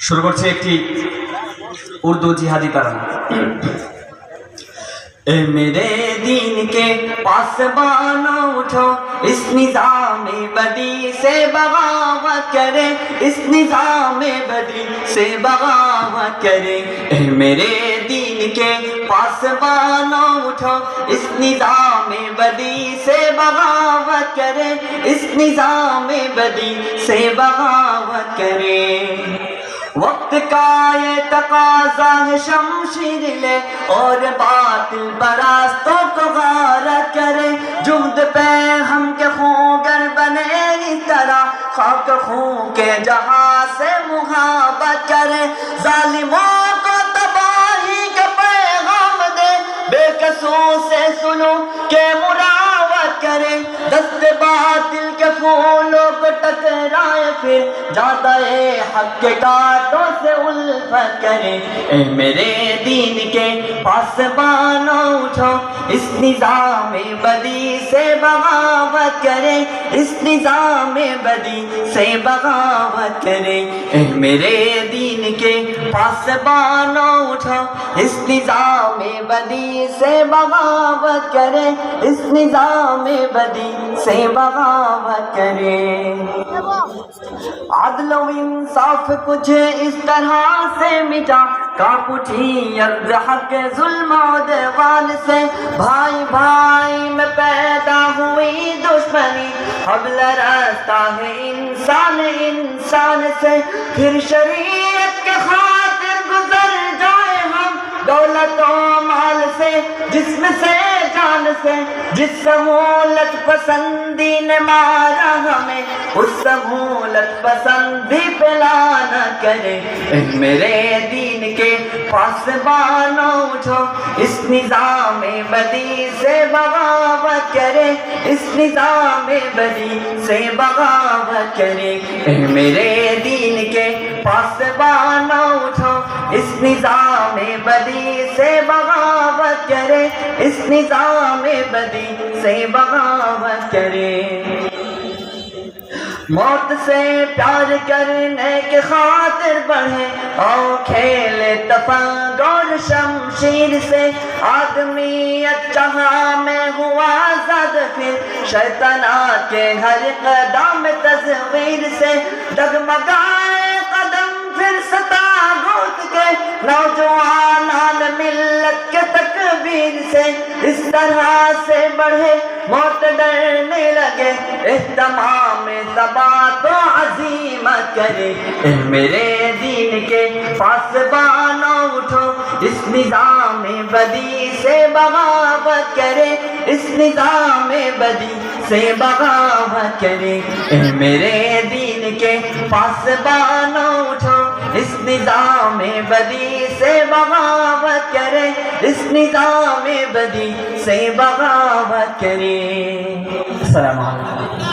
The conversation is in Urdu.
শুরু করছে একটি উর্দু জিহাদি তারানা। اے میرے دین کے پاسبانوں اٹھو، اس نظام بدی سے بغاوت کرے، اس نظام بدی سے بغاوت کرے۔ اے میرے دین کے پاسبانوں اٹھو، اس نظام بدی سے بغاوت کرے، اس نظام بدی سے بغاوت کرے۔ وقت کا یہ تقاضا ہے شمشیر لے اور باطل پرستوں کو غارت کرے، جہد پہ ہم کے خون گر بنے اس طرح خاک خون کے جہاں سے محبت کرے، ظالموں کو تباہی کا پیغام دے، بے قصوں سے سنو کہ مراوت کرے، دست باطل کے پھولوں کو ٹکرائے پھر جاتا ہے حق کے کانٹوں سے الفت کرے۔ اے میرے دین کے پاسبانوں اٹھو، اس نظام بدی سے بغاوت کرے، اس نظام بدی سے بغاوت کرے۔ اے میرے دین کے پاسبانوں اٹھو، اس نظام بدی سے بغاوت کرے، اس نظام بدی سے بغاوت کرے۔ عدل و انصاف کچھ اس طرح سے مٹا، کانپ اٹھی عرض حق ظلم و عدوان سے، بھائی بھائی میں پیدا ہوئی دشمنی، حبل رستہ ہے انسان انسان سے، پھر شریعت کے خاطر گزر جائے ہم دولت و مال سے، جسم سے جان سے، جس سہولت پسندی نے مارا ہمیں اس سہولت پسندی پہ لعنت کرے۔ اے میرے دین کے پاسبانوں اٹھو، اس نظام بدی سے بغاوت کرے، اس نظام بدی سے بغاوت کرے۔ اے میرے دین کے پاسبانوں اٹھو، اس نظام بدی سے بغاوت کرے، اس نظام بدی سے بغاوت کرے۔ موت سے پیار کرنے کے خاطر بڑھے اور کھیلے تفنگ اور شمشیر سے، آدمیت جہاں میں ہوا زد پھر شیطانات کے ہر قدم تصویر سے، ڈگمگائے قدم پھر ستاغوت کے نوجوانان ملت کے تکبیر سے، اس طرح سے بڑھے موت ڈرنے لگے، اہتمام ثبات و عزیمت کرے۔ اے میرے دین کے پاسبانوں اٹھو، اس نظام بدی سے بغاوت کرے، اس نظام بدی سے بغاوت کرے۔ اے میرے دین کے پاسبانوں اٹھو، اس نظام بدی سے بغاوت کرے، اس نظام بدی سے بغاوت کرے۔ السلام علیکم۔